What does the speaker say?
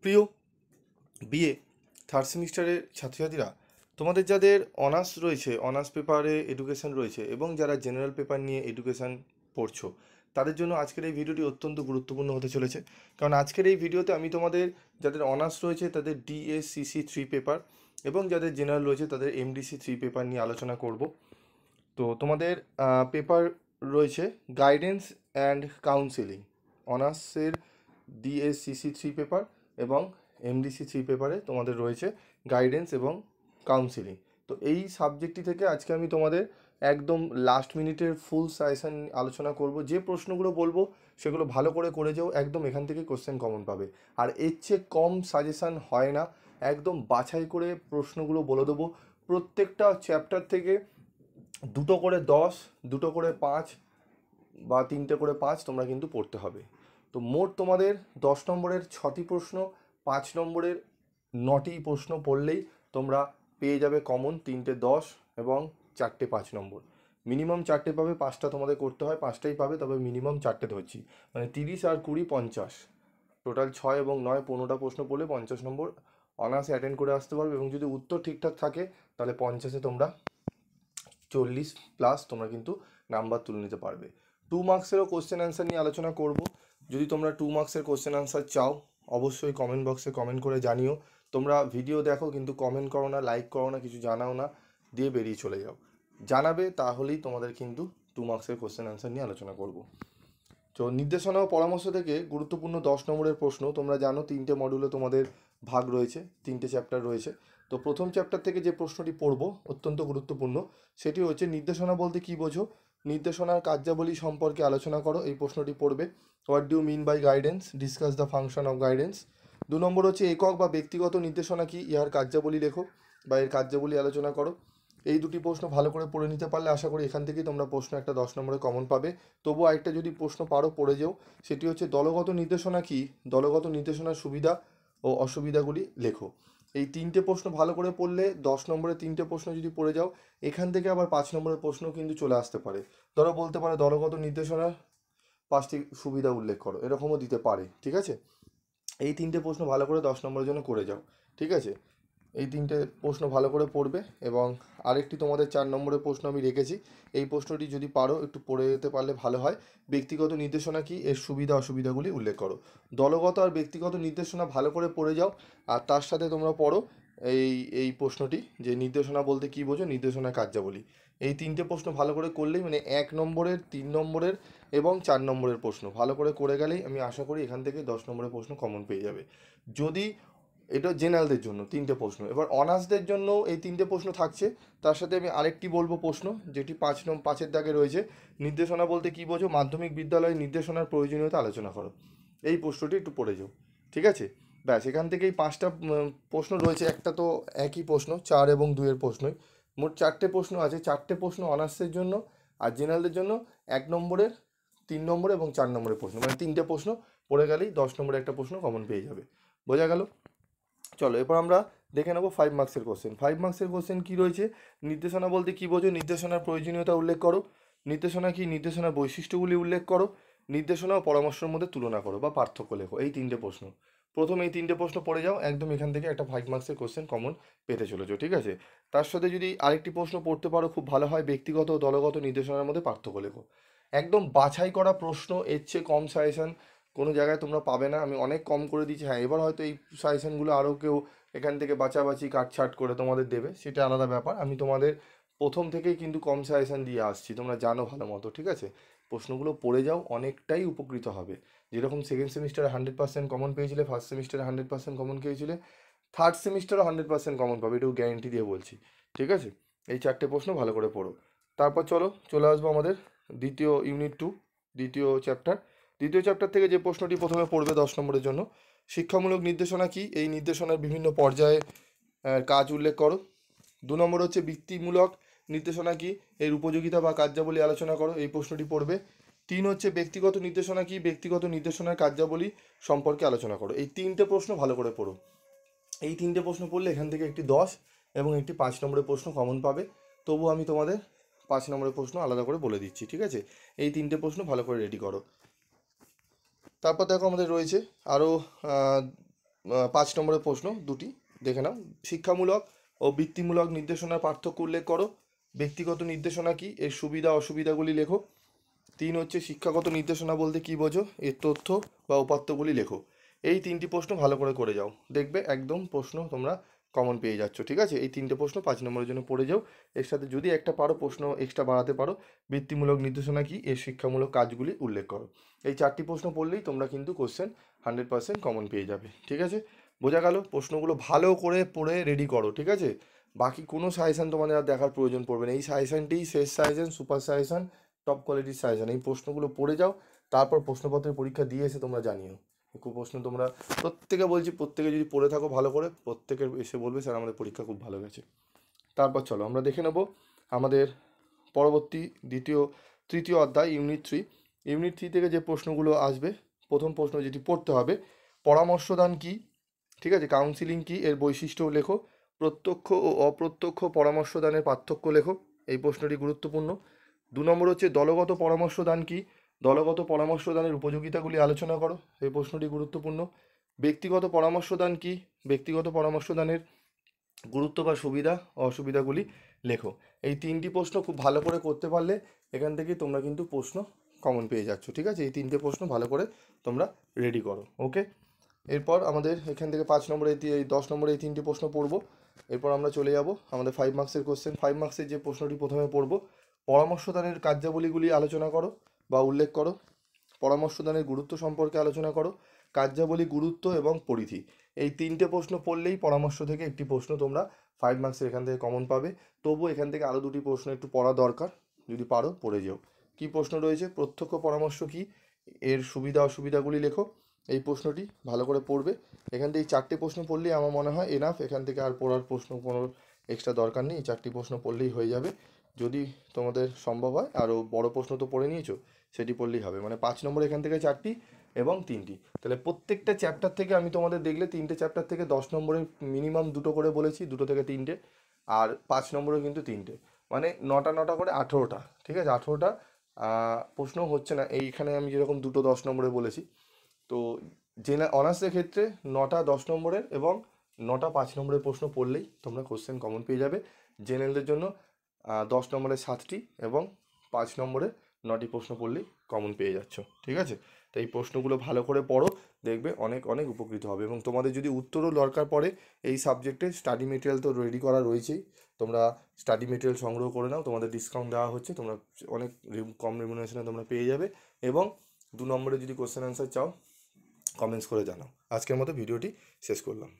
প্রিয় BA third সেমিস্টারের ছাত্রছাত্রীরা, তোমাদের যাদের অনার্স রয়েছে, অনার্স পেপারে এডুকেশন রয়েছে এবং যারা জেনারেল পেপার নিয়ে এডুকেশন পড়ছো, তাদের জন্য আজকের এই ভিডিওটি অত্যন্ত গুরুত্বপূর্ণ হতে চলেছে। কারণ আজকের এই ভিডিওতে আমি তোমাদের যাদের অনার্স রয়েছে তাদের ডিএসসিসি 3 পেপার এবং যাদের জেনারেল রয়েছে তাদের এমডিসি 3 পেপার নিয়ে আলোচনা করব। তো তোমাদের পেপার রয়েছে গাইডেন্স অ্যান্ড কাউন্সেলিং, অনার্সের ডিএসসিসি 3 পেপার এবং এমডিসি 3 পেপারে তোমাদের রয়েছে গাইডেন্স এবং কাউন্সেলিং। তো এই সাবজেক্টটি থেকে আজকে আমি তোমাদের একদম লাস্ট মিনিটের ফুল সাজেশন আলোচনা করব। যে প্রশ্নগুলো বলবো সেগুলো ভালো করে যাও, একদম এখান থেকে কোশ্চেন কমন পাবে। আর এর চেয়ে কম সাজেশান হয় না, একদম বাছাই করে প্রশ্নগুলো বলে দেবো। প্রত্যেকটা চ্যাপ্টার থেকে 2 করে 10, 2 করে 5 বা 3টে করে 5 তোমরা কিন্তু পড়তে হবে। তো মোট তোমাদের 10 নম্বরের 6টি প্রশ্ন, 5 নম্বরের 9টি প্রশ্ন পড়লেই তোমরা পেয়ে যাবে কমন 3টে 10 এবং 4টে 5 নম্বর। মিনিমাম 4টে পাবে, 5টা তোমাদের করতে হয়, 5টাই পাবে, তবে মিনিমাম 4টে ধরছি, মানে 30 আর 20 50, টোটাল 6 এবং 9 15টা প্রশ্ন পড়লে 50 নম্বর অনার্সে অ্যাটেন্ড করে আসতে পারবে। এবং যদি উত্তর ঠিকঠাক থাকে তাহলে 50-এ তোমরা 40+ তোমরা কিন্তু নাম্বার তুলে নিতে পারবে। 2 মার্কসেরও কোশ্চেন অ্যান্সার নিয়ে আলোচনা করব। যদি তোমরা 2 মার্কসের কোশ্চেন অ্যান্সার চাও অবশ্যই কমেন্ট বক্সে কমেন্ট করে জানিও। তোমরা ভিডিও দেখো কিন্তু কমেন্ট করো না, লাইক করো না, কিছু জানাও না, দিয়ে বেরিয়ে চলে যাও। জানাবে, তাহলেই তোমাদের কিন্তু 2 মার্কসের কোশ্চেন অ্যান্সার নিয়ে আলোচনা করব। তো নির্দেশনা ও পরামর্শ থেকে গুরুত্বপূর্ণ 10 নম্বরের প্রশ্ন। তোমরা জানো 3টে মডিউলে তোমাদের ভাগ রয়েছে, 3টে চ্যাপ্টার রয়েছে। তো প্রথম চ্যাপ্টার থেকে যে প্রশ্নটি পড়ব অত্যন্ত গুরুত্বপূর্ণ, সেটি হচ্ছে নির্দেশনা বলতে কী বোঝো, নির্দেশনার কার্যাবলী সম্পর্কে আলোচনা করো। এই প্রশ্নটি পড়বে। What do mean by guidance, discuss the function of guidance. 2 number হচ্ছে একক বা ব্যক্তিগত নির্দেশনা কি, ইহার কার্যাবলী লেখো বা এর কার্যাবলী আলোচনা করো। এই দুটি প্রশ্ন ভালো করে পড়ে নিতে পারলে আশা করি এখান থেকেই তোমরা প্রশ্ন একটা 10 নম্বরে কমন পাবে। তবুও আরেকটা যদি প্রশ্ন পারো পড়ে যাও, সেটি হচ্ছে দলগত নির্দেশনা কি, দলগত নির্দেশনার সুবিধা ও অসুবিধাগুলি লেখো। এই 3টে প্রশ্ন ভালো করে পড়লে 10 নম্বরে 3টে প্রশ্ন যদি পড়ে যাও, এখান থেকে আবার 5 নম্বরের প্রশ্ন কিন্তু চলে আসতে পারে। ধরো বলতে পারে দলগত নির্দেশনার 5টি সুবিধা উল্লেখ করো, এরকমও দিতে পারে। ঠিক আছে, এই 3টে প্রশ্ন ভালো করে 10 নম্বরের জন্য করে যাও। ঠিক আছে, এই 3টে প্রশ্ন ভালো করে পড়বে। এবং আরেকটি তোমাদের 4 নম্বরের প্রশ্ন আমি রেখেছি, এই প্রশ্নটি যদি পারো একটু পড়ে যেতে পারলে ভালো হয়। ব্যক্তিগত নির্দেশনা কি, এর সুবিধা অসুবিধাগুলি উল্লেখ করো। দলগত আর ব্যক্তিগত নির্দেশনা ভালো করে পড়ে যাও, আর তার সাথে তোমরা পড়ো এই এই প্রশ্নটি, যে নির্দেশনা বলতে কী বোঝো, নির্দেশনা কার্যাবলী। এই 3টে প্রশ্ন ভালো করে করলেই, মানে 1 নম্বরের, 3 নম্বরের এবং 4 নম্বরের প্রশ্ন ভালো করে গেলেই আমি আশা করি এখান থেকে 10 নম্বরের প্রশ্ন কমন পেয়ে যাবে। যদি এটা জেনারেলদের জন্য 3টে প্রশ্ন, এবার অনার্সদের জন্য এই 3টে প্রশ্ন থাকছে। তার সাথে আমি আরেকটি বলবো প্রশ্ন, যেটি 5-এর দাগে রয়েছে, নির্দেশনা বলতে কী বোঝো, মাধ্যমিক বিদ্যালয়ে নির্দেশনার প্রয়োজনীয়তা আলোচনা করো। এই প্রশ্নটি একটু পড়ে যাও। ঠিক আছে, ব্যাস এখান থেকে এই 5টা প্রশ্ন রয়েছে। একটা তো একই প্রশ্ন, 4 এবং 2-এর প্রশ্নই। মোট 4টে প্রশ্ন আছে। 4টে প্রশ্ন অনার্সের জন্য, আর জেনারেলদের জন্য 1 নম্বরের, 3 নম্বরের এবং 4 নম্বরের প্রশ্ন, মানে 3টে প্রশ্ন পড়ে গেলেই 10 নম্বরে একটা প্রশ্ন কমন পেয়ে যাবে। বোঝা গেল? চলো এরপর আমরা দেখে নেবো 5 মার্কসের কোশ্চেন। 5 মার্কসের কোশ্চেন কী রয়েছে, নির্দেশনা বলতে কী বোঝো, নির্দেশনার প্রয়োজনীয়তা উল্লেখ করো। নির্দেশনা কি, নির্দেশনার বৈশিষ্ট্যগুলি উল্লেখ করো। নির্দেশনা ও পরামর্শের মধ্যে তুলনা করো বা পার্থক্য লেখো। এই 3টে প্রশ্ন। প্রথম এই 3টে প্রশ্ন পড়ে যাও, একদম এখান থেকে একটা 5 মার্কসের কোশ্চেন কমন পেতে চলেছো। ঠিক আছে, তার সাথে যদি আরেকটি প্রশ্ন পড়তে পারো খুব ভালো হয়, ব্যক্তিগত ও দলগত নির্দেশনার মধ্যে পার্থক্য লেখো। একদম বাছাই করা প্রশ্ন, এর চেয়ে কম সাজেশন কোনো জায়গায় তোমরা পাবে না। আমি অনেক কম করে দিচ্ছি, হ্যাঁ এবার হয়তো এই সাজেশনগুলো আরও কেউ এখান থেকে বাছাবাছি কাটছাট করে তোমাদের দেবে, সেটা আলাদা ব্যাপার। আমি তোমাদের প্রথম থেকেই কিন্তু কম সাজেশন দিয়ে আসছি, তোমরা জানো ভালো মতো। ঠিক আছে, প্রশ্নগুলো পড়ে যাও, অনেকটাই উপকৃত হবে। যেরকম সেকেন্ড সেমিস্টারে 100% কমন পেয়েছিলে, ফার্স্ট সেমিস্টারে 100% কমন পেয়েছিলে, থার্ড সেমিস্টারও 100% কমন পাবে, এটাও গ্যারেন্টি দিয়ে বলছি। ঠিক আছে, এই 4টে প্রশ্ন ভালো করে পড়ো। তারপর চলে আসবো আমাদের দ্বিতীয় ইউনিট 2, দ্বিতীয় চ্যাপ্টার। দ্বিতীয় চ্যাপ্টার থেকে যে প্রশ্নটি প্রথমে পড়বে 10 নম্বরের জন্য, শিক্ষামূলক নির্দেশনা কি, এই নির্দেশনার বিভিন্ন পর্যায়ে কাজ উল্লেখ করো। 2 নম্বর হচ্ছে বৃত্তিমূলক নির্দেশনা কি, এর উপযোগিতা বা কার্যাবলী আলোচনা করো। এই প্রশ্নটি পড়বে। 3 হচ্ছে ব্যক্তিগত নির্দেশনা কি, ব্যক্তিগত নির্দেশনার কার্যাবলী সম্পর্কে আলোচনা করো। এই 3টে প্রশ্ন ভালো করে পড়ো। এই 3টে প্রশ্ন পড়লে এখান থেকে একটি 10 এবং একটি 5 নম্বরের প্রশ্ন কমন পাবে। তবু আমি তোমাদের 5 নম্বরের প্রশ্ন আলাদা করে বলে দিচ্ছি। ঠিক আছে, এই 3টে প্রশ্ন ভালো করে রেডি করো। তারপর দেখো আমাদের রয়েছে আরও 5 নম্বরের প্রশ্ন দুটি দেখে নাও। শিক্ষামূলক ও বৃত্তিমূলক নির্দেশনার পার্থক্য উল্লেখ করো। ব্যক্তিগত নির্দেশনা কি, এর সুবিধা অসুবিধাগুলি লেখো। 3 হচ্ছে শিক্ষাগত নির্দেশনা বলতে কী বোঝো, এর তথ্য বা উপাত্তগুলি লেখো। এই 3টি প্রশ্ন ভালো করে যাও, দেখবে একদম প্রশ্ন তোমরা কমন পেয়ে যাচ্ছ। ঠিক আছে, এই 3টে প্রশ্ন 5 নম্বরের জন্য পড়ে যাও। এর সাথে যদি একটা পারো প্রশ্ন এক্সট্রা বাড়াতে পারো, বৃত্তিমূলক নির্দেশনা কি, এর শিক্ষামূলক কাজগুলি উল্লেখ করো। এই 4টি প্রশ্ন পড়লেই তোমরা কিন্তু কোশ্চেন 100% কমন পেয়ে যাবে। ঠিক আছে, বোঝা গেল? প্রশ্নগুলো ভালো করে পড়ে রেডি করো। ঠিক আছে, বাকি কোনো সাজেশান তোমাদের আর দেখার প্রয়োজন পড়বে না। এই সাজেশানটিই শেষ সাজেশান, সুপার সাজেশান, টপ কোয়ালিটির সাজেশান। এই প্রশ্নগুলো পড়ে যাও, তারপর প্রশ্নপত্রের পরীক্ষা দিয়ে এসে তোমরা জানিও। খুব প্রশ্ন তোমরা প্রত্যেকে, বলছি প্রত্যেকে যদি পড়ে থাকো ভালো করে, প্রত্যেকের এসে বলবে স্যার আমাদের পরীক্ষা খুব ভালো গেছে। তারপর চলো আমরা দেখে নেব আমাদের পরবর্তী তৃতীয় অধ্যায় ইউনিট 3। ইউনিট 3 থেকে যে প্রশ্নগুলো আসবে, প্রথম প্রশ্ন যেটি পড়তে হবে, পরামর্শদান কি। ঠিক আছে, কাউন্সিলিং কি, এর বৈশিষ্ট্য লেখো। প্রত্যক্ষ ও অপ্রত্যক্ষ পরামর্শদানের পার্থক্য লেখো, এই প্রশ্নটি গুরুত্বপূর্ণ। 2 নম্বর হচ্ছে দলগত পরামর্শদান কি, দলগত পরামর্শদানের উপযোগিতাগুলি আলোচনা করো, এই প্রশ্নটি গুরুত্বপূর্ণ। ব্যক্তিগত পরামর্শদান কি, ব্যক্তিগত পরামর্শদানের গুরুত্ব বা সুবিধা অসুবিধাগুলি লেখো। এই 3টি প্রশ্ন খুব ভালো করে করতে পারলে এখান থেকে তোমরা কিন্তু প্রশ্ন কমন পেয়ে যাচ্ছ। ঠিক আছে, এই 3টে প্রশ্ন ভালো করে তোমরা রেডি করো। ওকে, এরপর আমাদের এখান থেকে 5 নম্বরে এই 10 নম্বরে এই 3টি প্রশ্ন পড়বো। এরপর আমরা চলে যাব আমাদের 5 মার্কসের কোশ্চেন। 5 মার্কসের যে প্রশ্নটি প্রথমে পড়বো, পরামর্শদানের কার্যাবলীগুলি আলোচনা করো বা উল্লেখ করো। পরামর্শদানের গুরুত্ব সম্পর্কে আলোচনা করো। কার্যাবলী, গুরুত্ব এবং পরিধি, এই 3টে প্রশ্ন পড়লেই পরামর্শ থেকে একটি প্রশ্ন তোমরা 5 মার্কসের এখান থেকে কমন পাবে। তবু এখান থেকে আরও 2টি প্রশ্ন একটু পড়া দরকার, যদি পারো পড়ে যেও। কী প্রশ্ন রয়েছে, প্রত্যক্ষ পরামর্শ কি, এর সুবিধা অসুবিধাগুলি লেখো, এই প্রশ্নটি ভালো করে পড়বে। এখান থেকে এই 4টে প্রশ্ন পড়লেই আমার মনে হয় এনাফ, এখান থেকে আর পড়ার প্রশ্ন কোনো এক্সট্রা দরকার নেই, এই 4টি প্রশ্ন পড়লেই হয়ে যাবে। যদি তোমাদের সম্ভব হয় আরও বড় প্রশ্ন তো পড়ে নিয়েছো, সেটি পড়লেই হবে। মানে 5 নম্বর এখান থেকে 4টি এবং 3টি, তাহলে প্রত্যেকটা চ্যাপ্টার থেকে আমি তোমাদের দেখলে 3টে চ্যাপ্টার থেকে 10 নম্বরের মিনিমাম 2টো করে বলেছি, 2টো থেকে 3টে, আর 5 নম্বরে কিন্তু 3টে, মানে 9টা করে 18টা। ঠিক আছে, 18টা প্রশ্ন হচ্ছে না এইখানে, আমি যেরকম 2টো 10 নম্বরে বলেছি। তো অনার্সের ক্ষেত্রে 9টা 10 নম্বরের এবং 9টা 5 নম্বরের প্রশ্ন পড়লেই তোমরা কোশ্চেন কমন পেয়ে যাবে। জেনারেলদের জন্য 10 নম্বরের 7টি এবং 5 নম্বরে 9টি প্রশ্ন পড়লেই কমন পেয়ে যাচ্ছ। ঠিক আছে, তো এই প্রশ্নগুলো ভালো করে পড়ো, দেখবে অনেক অনেক উপকৃত হবে। এবং তোমাদের যদি উত্তরও দরকার পড়ে এই সাবজেক্টে, স্টাডি মেটেরিয়াল তো রেডি করা রয়েছেই, তোমরা স্টাডি মেটেরিয়াল সংগ্রহ করে নাও, তোমাদের ডিসকাউন্ট দেওয়া হচ্ছে, তোমরা অনেক কম রেমুনারেশনে তোমরা পেয়ে যাবে। এবং 2 নম্বরে যদি কোশ্চেন অ্যান্সার চাও, কমেন্টস করে জানাও। আজকের মতো ভিডিওটি শেষ করলাম।